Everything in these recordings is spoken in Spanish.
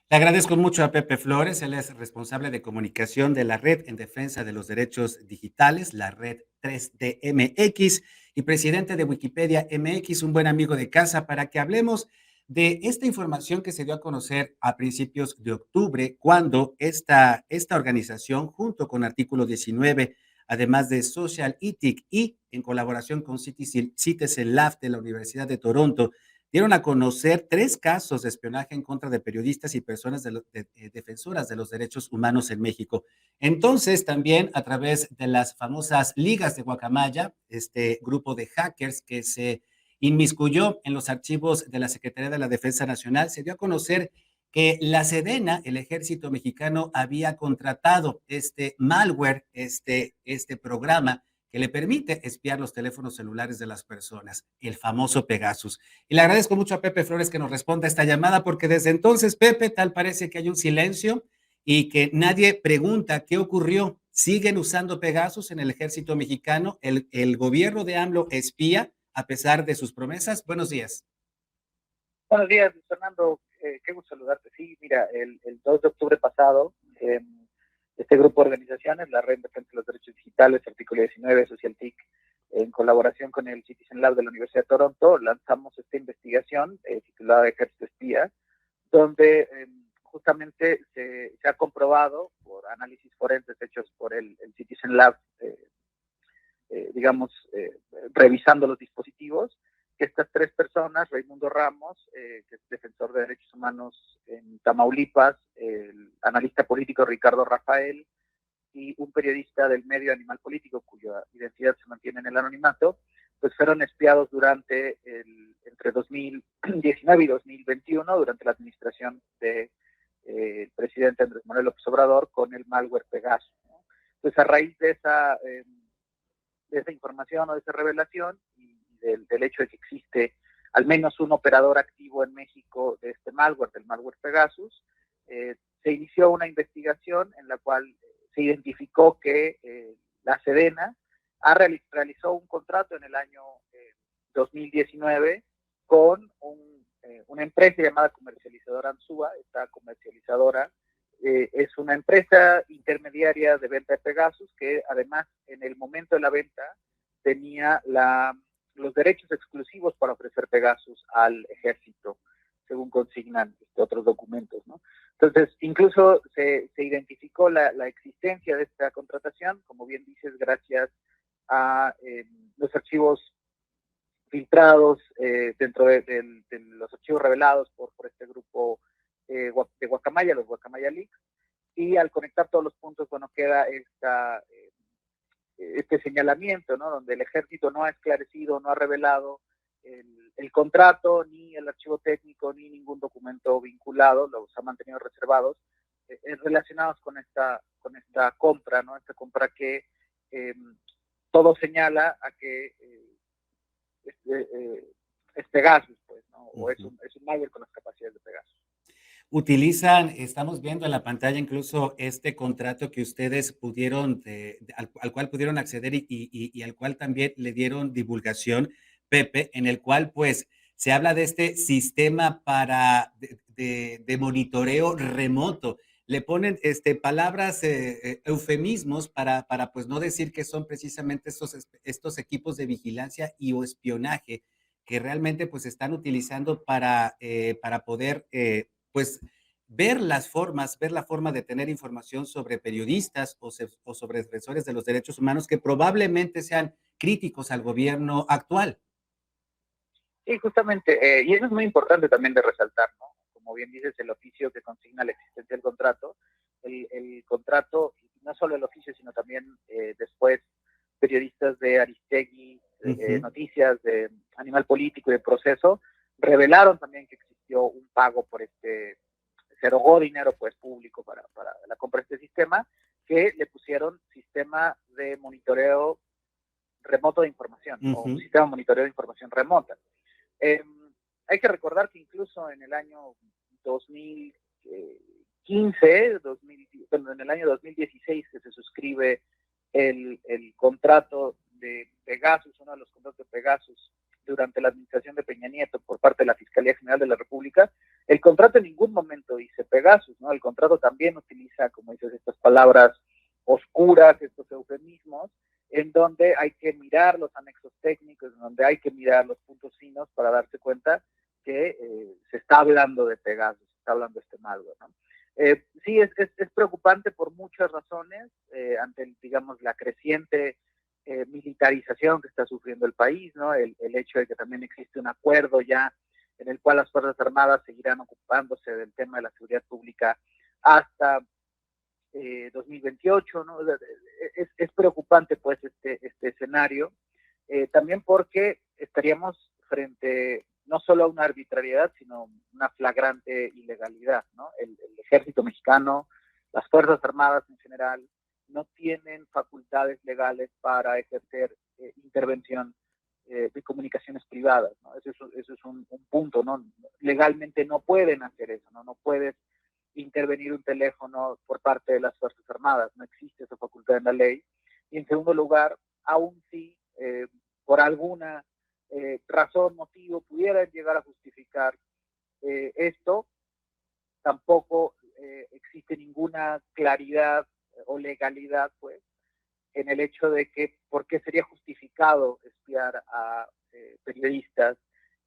Le agradezco mucho a Pepe Flores, él es responsable de comunicación de la Red en Defensa de los Derechos Digitales, la Red 3DMX, y presidente de Wikipedia MX, un buen amigo de casa, para que hablemos de esta información que se dio a conocer a principios de octubre, cuando esta organización, junto con Artículo 19, además de Social Ethic y en colaboración con Citizen Lab de la Universidad de Toronto, dieron a conocer 3 casos de espionaje en contra de periodistas y personas defensoras de los derechos humanos en México. Entonces, también a través de las famosas ligas de Guacamaya, este grupo de hackers que se inmiscuyó en los archivos de la Secretaría de la Defensa Nacional, se dio a conocer que la Sedena, el ejército mexicano, había contratado este malware, este programa que le permite espiar los teléfonos celulares de las personas, el famoso Pegasus. Y le agradezco mucho a Pepe Flores que nos responda a esta llamada, porque desde entonces, Pepe, tal parece que hay un silencio y que nadie pregunta qué ocurrió. ¿Siguen usando Pegasus en el ejército mexicano? ¿El gobierno de AMLO espía a pesar de sus promesas? Buenos días. Buenos días, Luis Fernando. Qué gusto saludarte. Sí, mira, el 2 de octubre pasado, este grupo de organizaciones, la Red de Defensa de los Derechos Digitales, Artículo 19, Social TIC, en colaboración con el Citizen Lab de la Universidad de Toronto, lanzamos esta investigación titulada Ejército Espía, donde justamente se ha comprobado por análisis forenses hechos por el Citizen Lab, digamos, revisando los dispositivos, que estas 3 personas, Raimundo Ramos, que es defensor de derechos humanos en Tamaulipas, el analista político Ricardo Rafael y un periodista del medio Animal Político, cuya identidad se mantiene en el anonimato, pues fueron espiados entre 2019 y 2021, durante la administración de el presidente Andrés Manuel López Obrador, con el malware Pegasus, ¿no? Pues a raíz de esa información o de esa revelación y del hecho de que existe al menos un operador activo en México de este malware, del malware Pegasus, se inició una investigación en la cual se identificó que la Sedena realizó un contrato en el año 2019 con una empresa llamada comercializadora Ansúa. Esta comercializadora es una empresa intermediaria de venta de Pegasus que además en el momento de la venta tenía los derechos exclusivos para ofrecer Pegasus al ejército, según consignan otros documentos, ¿no? Entonces, incluso se identificó la existencia de esta contratación, como bien dices, gracias a los archivos filtrados dentro de los archivos revelados por este grupo de Guacamaya, los Guacamaya Leaks, y al conectar todos los puntos, bueno, queda este señalamiento, ¿no? Donde el ejército no ha esclarecido, no ha revelado el contrato, ni el archivo técnico, ni ningún documento vinculado, los ha mantenido reservados, relacionados con esta compra, ¿no? Esta compra que todo señala a que es Pegasus, pues, ¿no? O es un malware con las capacidades de Pegasus. Utilizan, estamos viendo en la pantalla incluso este contrato que ustedes pudieron, al cual pudieron acceder y al cual también le dieron divulgación, Pepe, en el cual pues se habla de este sistema de monitoreo remoto. Le ponen palabras, eufemismos para pues no decir que son precisamente estos equipos de vigilancia y o espionaje que realmente pues están utilizando para poder pues ver la forma de tener información sobre periodistas o sobre defensores de los derechos humanos que probablemente sean críticos al gobierno actual. Sí, justamente, y eso es muy importante también de resaltar, ¿no? Como bien dices, el oficio que consigna la existencia del contrato, el contrato, no solo el oficio, sino también después periodistas de Aristegui, Noticias, de Animal Político y de Proceso, revelaron también que existió un pago por se erogó dinero pues público para la compra de este sistema, que le pusieron sistema de monitoreo remoto de información, o un sistema de monitoreo de información remota. Hay que recordar que incluso en el año 2015, en el año 2016 que se suscribe el contrato de Pegasus, uno de los contratos de Pegasus durante la administración de Peña Nieto por parte de la Fiscalía General de la República, el contrato en ningún momento dice Pegasus, ¿no? El contrato también utiliza, como dices, estas palabras oscuras, estos eufemismos, en donde hay que mirar los anexos técnicos, en donde hay que mirar los puntos finos para darse cuenta que se está hablando de Pegasus, se está hablando de este malware, ¿no? Sí, es preocupante por muchas razones, ante, digamos, la creciente militarización que está sufriendo el país, ¿no? El hecho de que también existe un acuerdo ya en el cual las Fuerzas Armadas seguirán ocupándose del tema de la seguridad pública hasta 2028, ¿no? Es preocupante, pues, este escenario, también porque estaríamos frente no solo a una arbitrariedad, sino una flagrante ilegalidad, ¿no? El ejército mexicano, las Fuerzas Armadas en general, no tienen facultades legales para ejercer intervención de comunicaciones privadas, ¿no? Eso es un punto, ¿no? Legalmente no pueden hacer eso, ¿no? No puedes intervenir un teléfono por parte de las Fuerzas Armadas, no existe esa facultad en la ley. Y en segundo lugar, aún si por alguna razón, motivo, pudieran llegar a justificar esto, tampoco existe ninguna claridad o legalidad, pues, en el hecho de que por qué sería justificado espiar a periodistas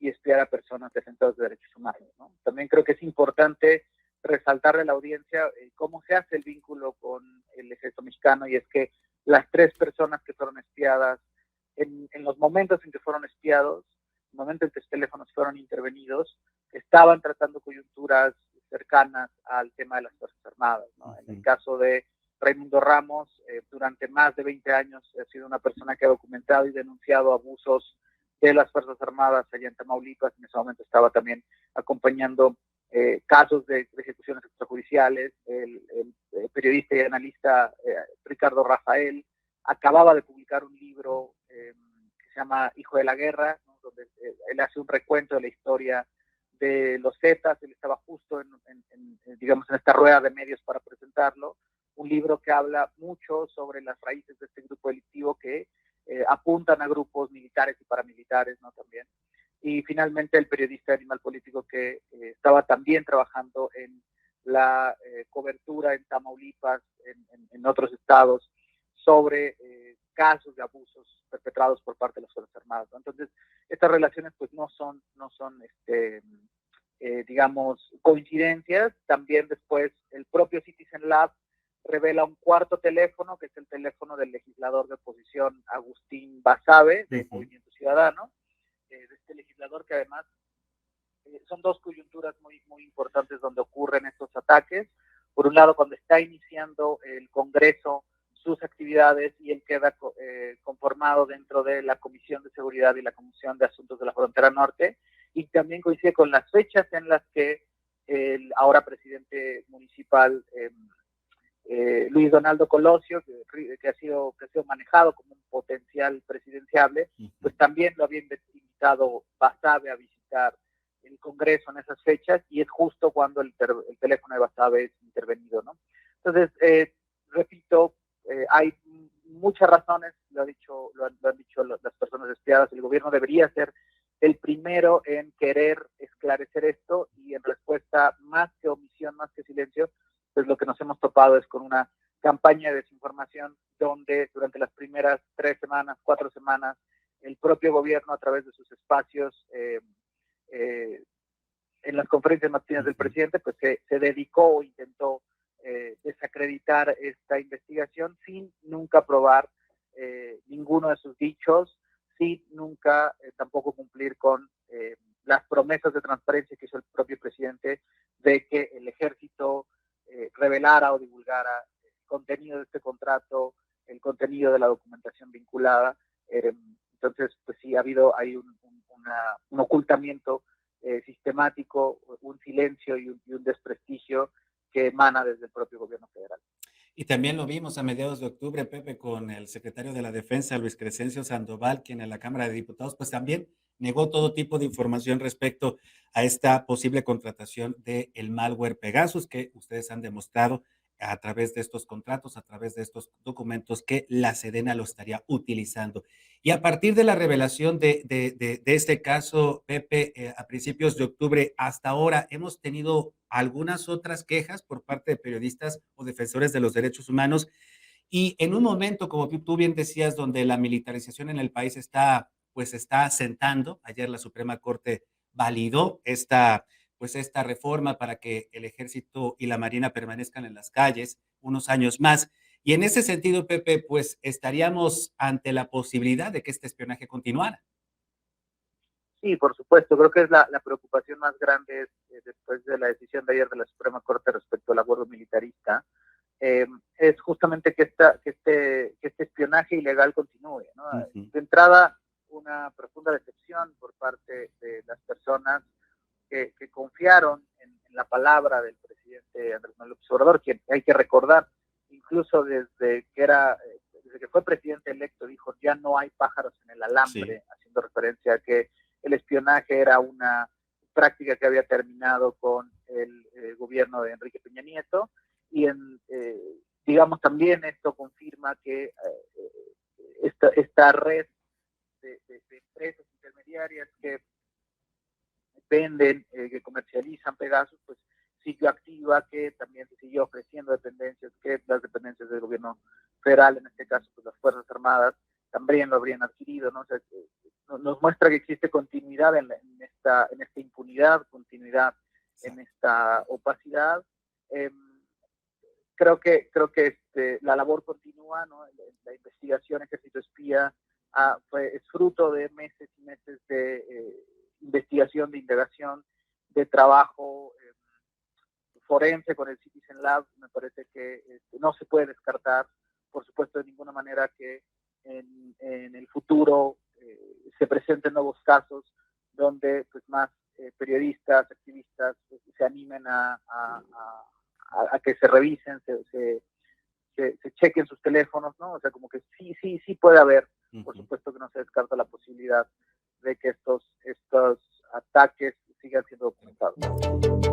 y espiar a personas defensoras de derechos humanos, ¿no? También creo que es importante resaltarle a la audiencia cómo se hace el vínculo con el ejército mexicano, y es que las 3 personas que fueron espiadas, en los momentos en que fueron espiados, en el momento en que los teléfonos fueron intervenidos, estaban tratando coyunturas cercanas al tema de las Fuerzas Armadas, ¿no? En el caso de Raimundo Ramos, durante más de 20 años ha sido una persona que ha documentado y denunciado abusos de las Fuerzas Armadas allá en Tamaulipas. En ese momento estaba también acompañando casos de ejecuciones extrajudiciales. El periodista y analista Ricardo Rafael acababa de publicar un libro que se llama Hijo de la Guerra, ¿no? Donde él hace un recuento de la historia de los Zetas. Él estaba justo digamos, en esta rueda de medios para presentarlo. Un libro que habla mucho sobre las raíces de este grupo delictivo que apuntan a grupos militares y paramilitares, ¿no? También. Y finalmente el periodista de Animal Político, que estaba también trabajando en la cobertura en Tamaulipas, en otros estados, sobre casos de abusos perpetrados por parte de las Fuerzas Armadas, ¿no? Entonces, estas relaciones pues no son digamos, coincidencias. También después el propio Citizen Lab revela un cuarto teléfono, que es el teléfono del legislador de oposición Agustín Basabe, de Movimiento Ciudadano, de este legislador que además son 2 coyunturas muy, muy importantes donde ocurren estos ataques. Por un lado, cuando está iniciando el Congreso sus actividades y él queda conformado dentro de la Comisión de Seguridad y la Comisión de Asuntos de la Frontera Norte, y también coincide con las fechas en las que el ahora presidente municipal Luis Donaldo Colosio, que ha sido manejado como un potencial presidenciable, pues también lo había invitado Basabe a visitar el Congreso en esas fechas, y es justo cuando el teléfono de Basabe es intervenido, ¿no? Entonces, repito, hay muchas razones, lo han dicho las personas espiadas. El gobierno debería ser el primero en querer esclarecer esto, y en respuesta, más que omisión, más que silencio, pues lo que nos hemos topado es con una campaña de desinformación donde durante las primeras 3 semanas, 4 semanas, el propio gobierno, a través de sus espacios en las conferencias matutinas del presidente, pues se dedicó o intentó desacreditar esta investigación sin nunca probar ninguno de sus dichos, sin nunca tampoco cumplir con las promesas de transparencia que hizo el propio presidente de que el ejército revelara o divulgara el contenido de este contrato, el contenido de la documentación vinculada. Entonces, pues sí, hay un ocultamiento sistemático, un silencio y un desprestigio que emana desde el propio gobierno federal. Y también lo vimos a mediados de octubre, Pepe, con el secretario de la Defensa, Luis Crescencio Sandoval, quien en la Cámara de Diputados, pues también negó todo tipo de información respecto a esta posible contratación del malware Pegasus, que ustedes han demostrado a través de estos contratos, a través de estos documentos que la Sedena lo estaría utilizando. Y a partir de la revelación de este caso, Pepe, a principios de octubre hasta ahora, hemos tenido algunas otras quejas por parte de periodistas o defensores de los derechos humanos. Y en un momento, como tú bien decías, donde la militarización en el país está, pues está asentando, ayer la Suprema Corte validó esta reforma para que el ejército y la marina permanezcan en las calles unos años más. Y en ese sentido, Pepe, pues estaríamos ante la posibilidad de que este espionaje continuara. Sí, por supuesto, creo que es la preocupación más grande después de la decisión de ayer de la Suprema Corte respecto al acuerdo militarista, es justamente que este espionaje ilegal continúe, ¿no? Uh-huh. De entrada, una profunda decepción por parte de las personas que confiaron en la palabra del presidente Andrés Manuel López Obrador, que hay que recordar, incluso desde que fue presidente electo, dijo ya no hay pájaros en el alambre, sí, haciendo referencia a que el espionaje era una práctica que había terminado con el gobierno de Enrique Peña Nieto, y digamos también esto confirma que esta red de empresas intermediarias que venden, que comercializan Pegasus, pues siguió activa, que también se siguió ofreciendo dependencias, que las dependencias del gobierno federal, en este caso pues las Fuerzas Armadas, también lo habrían adquirido, ¿no? O sea, nos muestra que existe continuidad en esta impunidad, continuidad en esta opacidad. Creo que la labor continúa, ¿no? La investigación Ejército Espía es fruto de meses y meses de investigación, de indagación, de trabajo forense con el Citizen Lab. Me parece que no se puede descartar, por supuesto, de ninguna manera que en el futuro se presenten nuevos casos donde pues más periodistas, activistas se animen a que se revisen, se chequen sus teléfonos, ¿no? O sea, como que sí puede haber, por supuesto que no se descarta la posibilidad de que estos ataques sigan siendo documentados.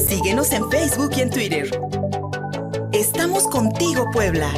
Síguenos en Facebook y en Twitter. Estamos contigo, Puebla.